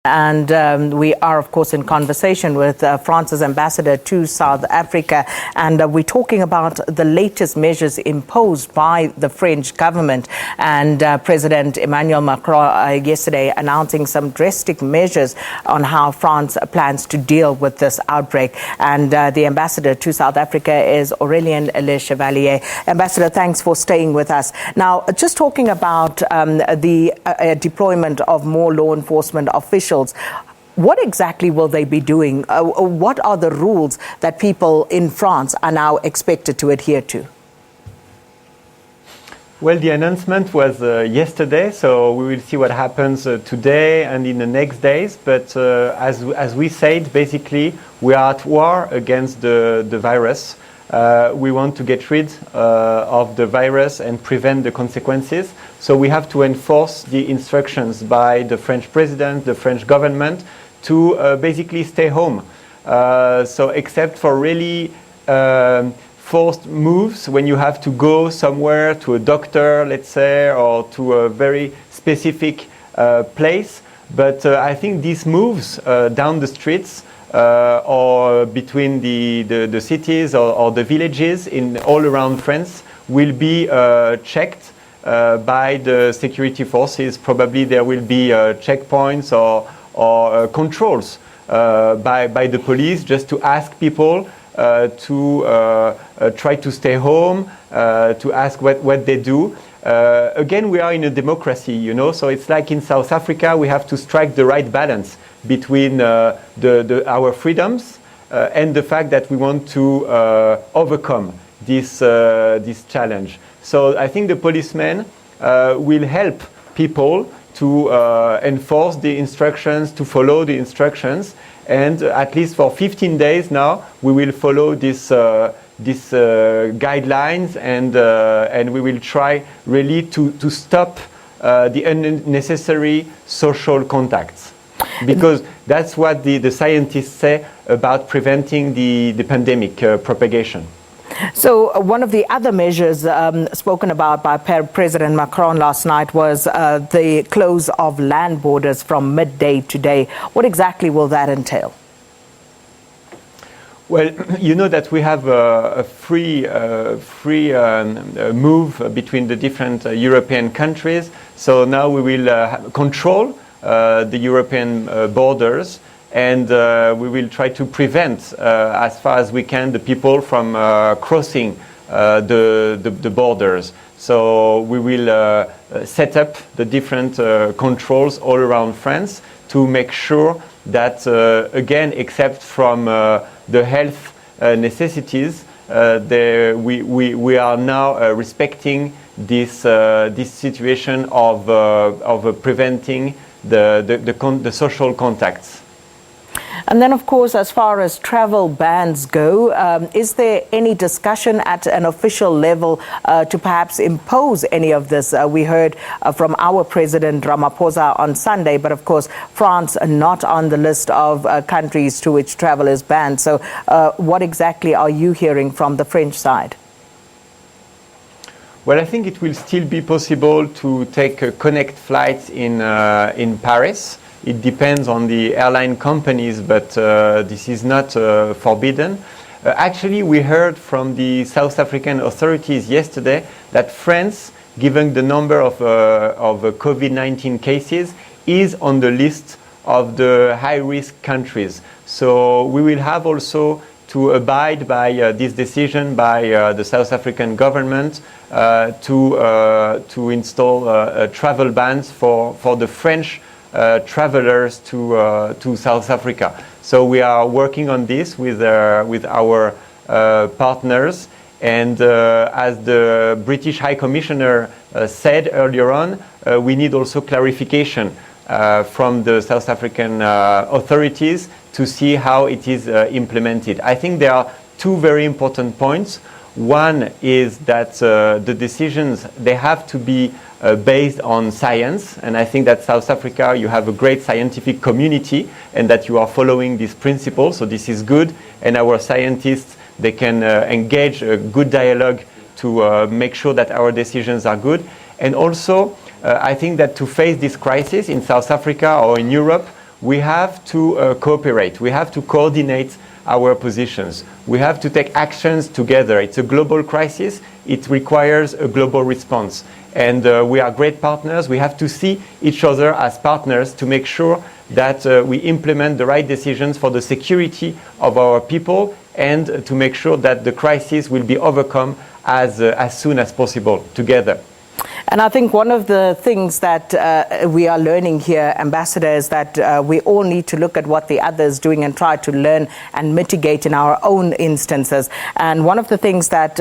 And we are, of course, in conversation with France's ambassador to South Africa. And we're talking about the latest measures imposed by the French government. And President Emmanuel Macron yesterday announcing some drastic measures on how France plans to deal with this outbreak. And the ambassador to South Africa is Aurélien Lechevallier. Ambassador, thanks for staying with us. Now, just talking about the deployment of more law enforcement officials, what exactly will they be doing? What are the rules that people in France are now expected to adhere to? Well, the announcement was yesterday, so we will see what happens today and in the next days. But as we said, basically, we are at war against the virus. We want to get rid of the virus and prevent the consequences. So we have to enforce the instructions by the French president, the French government, to basically stay home. So except for really forced moves, when you have to go somewhere to a doctor, let's say, or to a very specific place. But I think these moves down the streets or between the cities or the villages in all around France will be checked by the security forces. Probably there will be checkpoints or controls by the police, just to ask people to try to stay home, to ask what they do. Again, we are in a democracy, you know, so it's like in South Africa, we have to strike the right balance between our freedoms and the fact that we want to overcome this challenge. So I think the policemen will help people to enforce the instructions, to follow the instructions, and at least for 15 days now, we will follow this guidelines, and we will try really to stop the unnecessary social contacts. Because that's what the scientists say about preventing the pandemic propagation. So one of the other measures spoken about by President Macron last night was the close of land borders from midday today. What exactly will that entail? Well, you know that we have a free move between the different European countries. So now we will control the European borders, and we will try to prevent as far as we can the people from crossing the borders. So we will set up the different controls all around France to make sure that, again, except from the health necessities, we are now respecting this situation of preventing the social contacts. And then, of course, as far as travel bans go, is there any discussion at an official level to perhaps impose any of this? We heard from our President Ramaphosa on Sunday, but of course, France not on the list of countries to which travel is banned. So what exactly are you hearing from the French side? Well, I think it will still be possible to take connect flights in Paris. It depends on the airline companies, but this is not forbidden. Actually, we heard from the South African authorities yesterday that France, given the number of COVID-19 cases, is on the list of the high-risk countries. So we will have also to abide by this decision by the South African government to install travel bans for the French travelers to South Africa. So we are working on this with our partners, and as the British High Commissioner said earlier on, we need also clarification from the South African authorities to see how it is implemented. I think there are two very important points. One is that the decisions, they have to be based on science, and I think that South Africa, you have a great scientific community and that you are following these principles, so this is good, and our scientists, they can engage a good dialogue to make sure that our decisions are good. And also, I think that to face this crisis in South Africa or in Europe, we have to cooperate. We have to coordinate our positions. We have to take actions together. It's a global crisis. It requires a global response. And we are great partners. We have to see each other as partners to make sure that we implement the right decisions for the security of our people and to make sure that the crisis will be overcome as soon as possible together. And I think one of the things that we are learning here, Ambassador, is that we all need to look at what the other is doing and try to learn and mitigate in our own instances. And one of the things that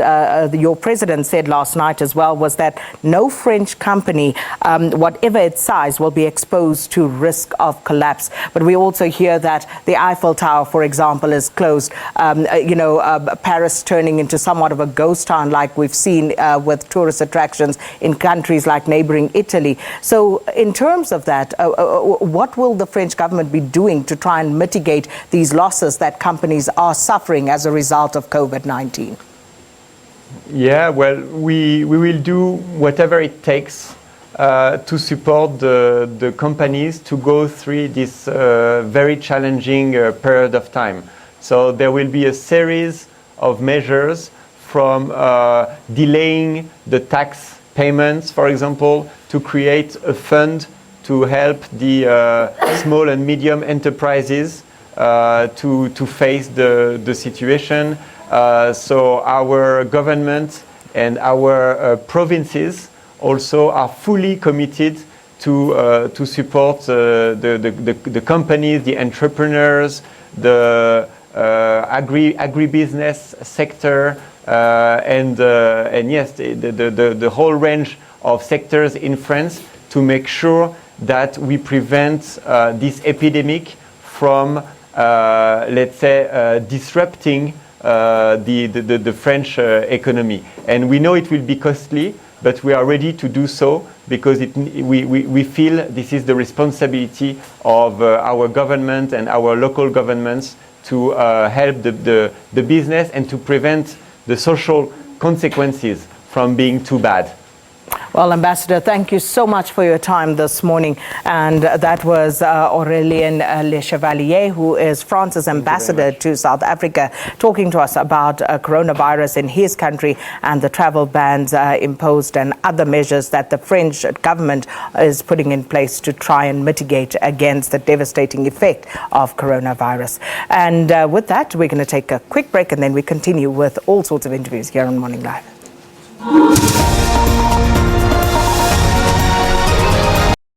your president said last night as well was that no French company, whatever its size, will be exposed to risk of collapse. But we also hear that the Eiffel Tower, for example, is closed. Paris turning into somewhat of a ghost town like we've seen with tourist attractions in countries like neighboring Italy. So in terms of that, what will the French government be doing to try and mitigate these losses that companies are suffering as a result of COVID-19? Yeah, well, we will do whatever it takes to support the companies to go through this very challenging period of time. So there will be a series of measures from delaying the tax payments, for example, to create a fund to help the small and medium enterprises to face the situation. So our government and our provinces also are fully committed to support the companies, the entrepreneurs, the agribusiness sector, and yes, the whole range of sectors in France to make sure that we prevent this epidemic from, let's say, disrupting the French economy. And we know it will be costly, but we are ready to do so because we feel this is the responsibility of our government and our local governments to help the business and to prevent the social consequences from being too bad. Well, Ambassador, thank you so much for your time this morning. And that was Aurélien Lechevallier, who is France's ambassador to South Africa, talking to us about coronavirus in his country and the travel bans imposed and other measures that the French government is putting in place to try and mitigate against the devastating effect of coronavirus. And with that, we're going to take a quick break and then we continue with all sorts of interviews here on Morning Live.